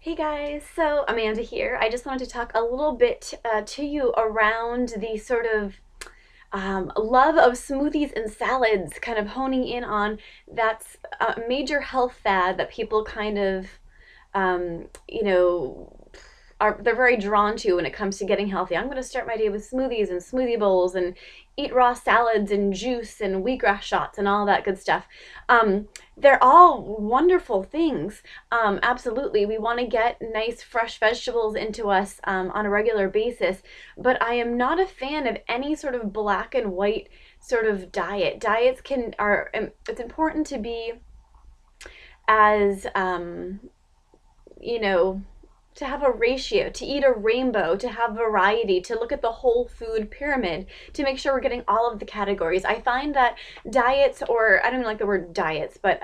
Hey guys, so Amanda here. I just wanted to talk a little bit to you around the sort of love of smoothies and salads, kind of honing in on that's a major health fad that people kind of um, you know, they're very drawn to when it comes to getting healthy. I'm going to start my day with smoothies and smoothie bowls and eat raw salads and juice and wheatgrass shots and all that good stuff. They're all wonderful things. Absolutely, we want to get nice fresh vegetables into us on a regular basis, but I am not a fan of any sort of black and white sort of diet. Diets can are it's important to be as you know, to have a ratio, to eat a rainbow, to have variety, to look at the whole food pyramid, to make sure we're getting all of the categories. I find that diets, or I don't even like the word diets, but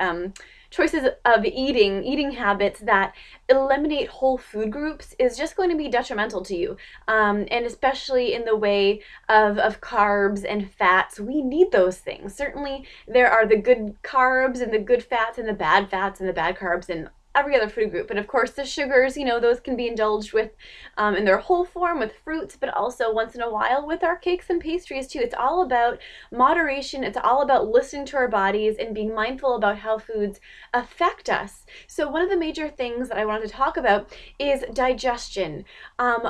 choices of eating habits that eliminate whole food groups is just going to be detrimental to you. And especially in the way of carbs and fats, we need those things. Certainly, there are the good carbs and the good fats and the bad fats and the bad carbs and every other food group. And of course, the sugars, those can be indulged with in their whole form with fruits, but also once in a while with our cakes and pastries too. It's all about moderation. It's all about listening to our bodies and being mindful about how foods affect us. So one of the major things that I wanted to talk about is digestion.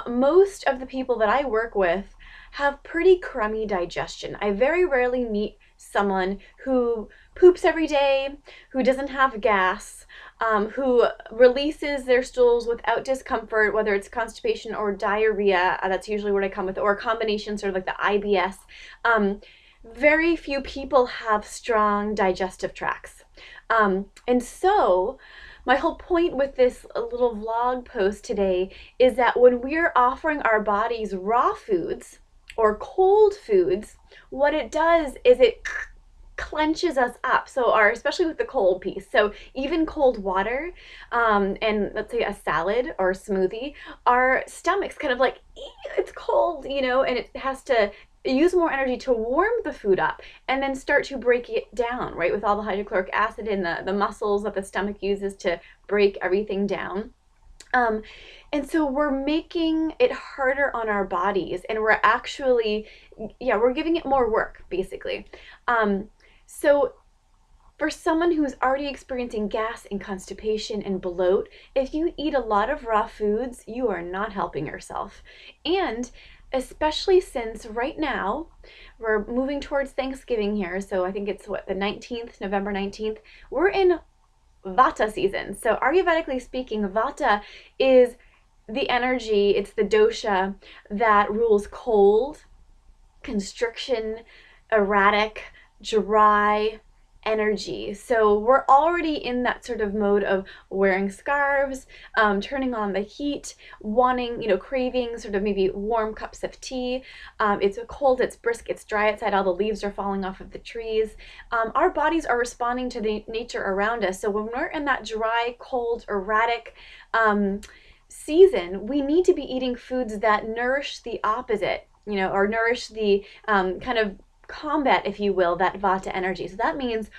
Most of the people that I work with have pretty crummy digestion. I very rarely meet someone who poops every day, who doesn't have gas, who releases their stools without discomfort, whether it's constipation or diarrhea. That's usually what I come with, or a combination, sort of like the IBS. Very few people have strong digestive tracts. And so, my whole point with this little vlog post today is that when we're offering our bodies raw foods or cold foods, what it does is it clenches us up. So especially with the cold piece. So even cold water, and let's say a salad or a smoothie, our stomach's kind of like, it's cold, and it has to use more energy to warm the food up and then start to break it down, right? With all the hydrochloric acid and the muscles that the stomach uses to break everything down. Um, and so we're making it harder on our bodies, and we're actually, yeah, we're giving it more work, basically. So for someone who's already experiencing gas and constipation and bloat, if you eat a lot of raw foods, you are not helping yourself. And especially since right now we're moving towards Thanksgiving here, so I think it's the 19th, November 19th, we're in Vata season. So Ayurvedically speaking, Vata is the energy, it's the dosha that rules cold, constriction, erratic, dry energy. So we're already in that sort of mode of wearing scarves, turning on the heat, wanting, craving sort of maybe warm cups of tea. It's cold, it's brisk, it's dry outside, all the leaves are falling off of the trees. Our bodies are responding to the nature around us. So when we're in that dry, cold, erratic season, we need to be eating foods that nourish the opposite, or nourish the kind of combat, if you will, that Vata energy. So that means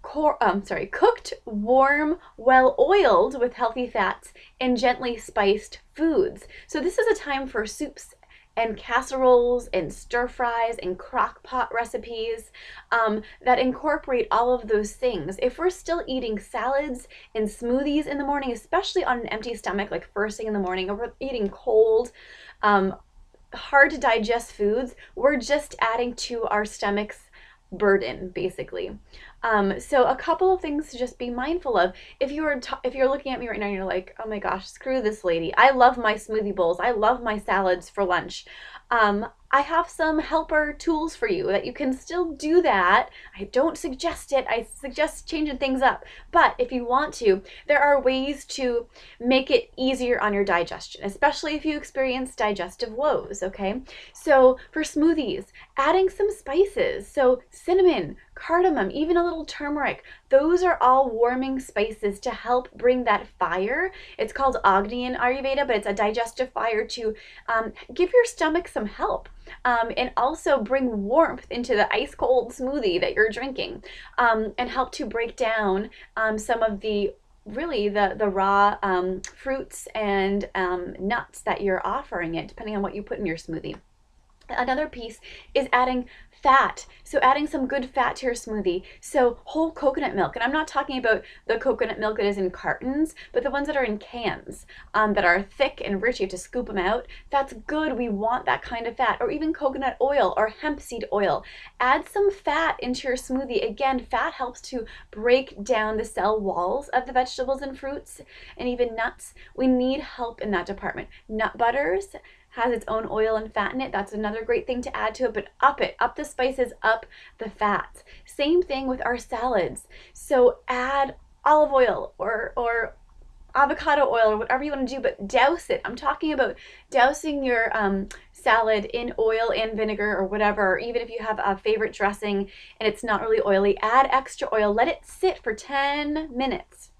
cooked, warm, well oiled with healthy fats and gently spiced foods. So this is a time for soups and casseroles and stir fries and crock pot recipes that incorporate all of those things. If we're still eating salads and smoothies in the morning, especially on an empty stomach, like first thing in the morning, or we're eating cold, hard to digest foods, we're just adding to our stomach's burden, basically. So a couple of things to just be mindful of. If you're looking at me right now and you're like, oh my gosh, screw this lady. I love my smoothie bowls. I love my salads for lunch. I have some helper tools for you that you can still do that. I don't suggest it. I suggest changing things up. But if you want to, there are ways to make it easier on your digestion, especially if you experience digestive woes, okay? So for smoothies, adding some spices. So cinnamon, cardamom, even a little turmeric. Those are all warming spices to help bring that fire. It's called Agni in Ayurveda, but it's a digestive fire to give your stomach some help. And also bring warmth into the ice cold smoothie that you're drinking, and help to break down some of the really the raw fruits and nuts that you're offering it, depending on what you put in your smoothie. Another piece is adding fat. So adding some good fat to your smoothie. So whole coconut milk. And I'm not talking about the coconut milk that is in cartons, but the ones that are in cans that are thick and rich. You have to scoop them out. That's good. We want that kind of fat. Or even coconut oil or hemp seed oil. Add some fat into your smoothie. Again, fat helps to break down the cell walls of the vegetables and fruits and even nuts. We need help in that department. Nut butters has its own oil and fat in it. That's another great thing to add to it, but up the spices, up the fats. Same thing with our salads. So add olive oil or avocado oil or whatever you want to do, but douse it. I'm talking about dousing your salad in oil and vinegar or whatever, or even if you have a favorite dressing and it's not really oily, add extra oil. Let it sit for 10 minutes.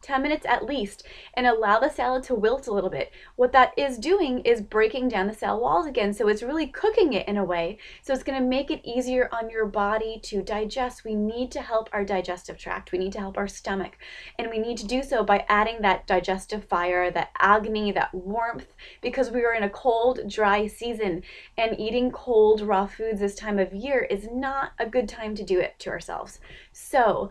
10 minutes at least, and allow the salad to wilt a little bit. What that is doing is breaking down the cell walls again, so it's really cooking it in a way. So it's going to make it easier on your body to digest. We need to help our digestive tract. We need to help our stomach, and we need to do so by adding that digestive fire, that agony, that warmth, because we are in a cold, dry season, and eating cold, raw foods this time of year is not a good time to do it to ourselves. So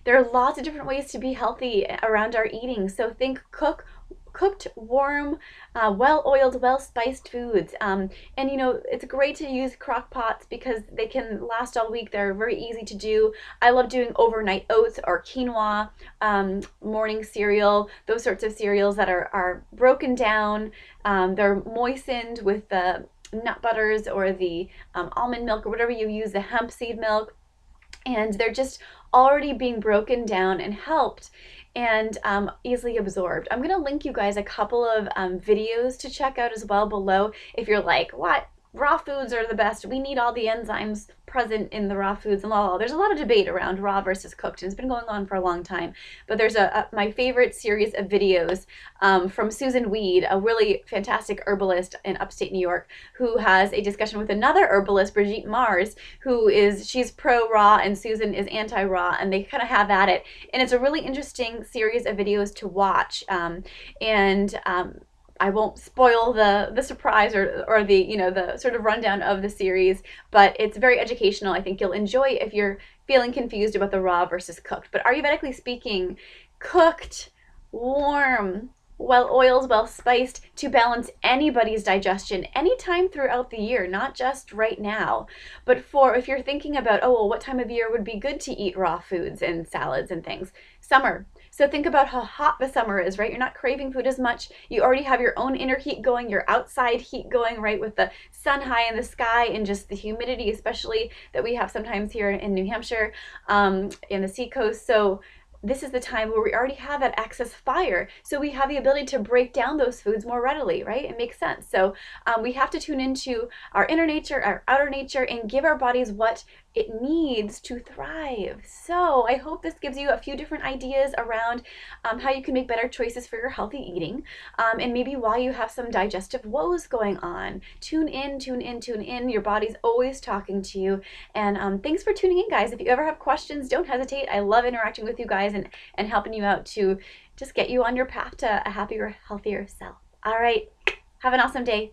there are lots of different ways to be healthy around our eating. So think cooked, warm, well-oiled, well-spiced foods. And you know, it's great to use crock pots because they can last all week. They're very easy to do. I love doing overnight oats or quinoa, morning cereal, those sorts of cereals that are broken down. They're moistened with the nut butters or the almond milk or whatever you use, the hemp seed milk. And they're just already being broken down and helped and easily absorbed. I'm going to link you guys a couple of videos to check out as well below if you're like, what? Raw foods are the best. We need all the enzymes present in the raw foods and blah. There's a lot of debate around raw versus cooked, and it's been going on for a long time. But there's my favorite series of videos from Susan Weed, a really fantastic herbalist in upstate New York, who has a discussion with another herbalist, Brigitte Mars, she's pro-raw and Susan is anti-raw, and they kind of have at it. And it's a really interesting series of videos to watch. I won't spoil the surprise or the, you know, the sort of rundown of the series, but it's very educational. I think you'll enjoy it if you're feeling confused about the raw versus cooked. But Ayurvedically speaking, cooked, warm, well oiled, well spiced to balance anybody's digestion anytime throughout the year, not just right now. But if you're thinking about, oh, well, what time of year would be good to eat raw foods and salads and things? Summer. So think about how hot the summer is, right? You're not craving food as much. You already have your own inner heat going, your outside heat going, right? With the sun high in the sky and just the humidity, especially that we have sometimes here in New Hampshire, in the seacoast. So this is the time where we already have that excess fire. So we have the ability to break down those foods more readily, right? It makes sense. So we have to tune into our inner nature, our outer nature, and give our bodies what it needs to thrive. So I hope this gives you a few different ideas around how you can make better choices for your healthy eating, and maybe while you have some digestive woes going on. Tune in, tune in, tune in. Your body's always talking to you. And thanks for tuning in, guys. If you ever have questions, don't hesitate. I love interacting with you guys and helping you out to just get you on your path to a happier, healthier self. All right, have an awesome day.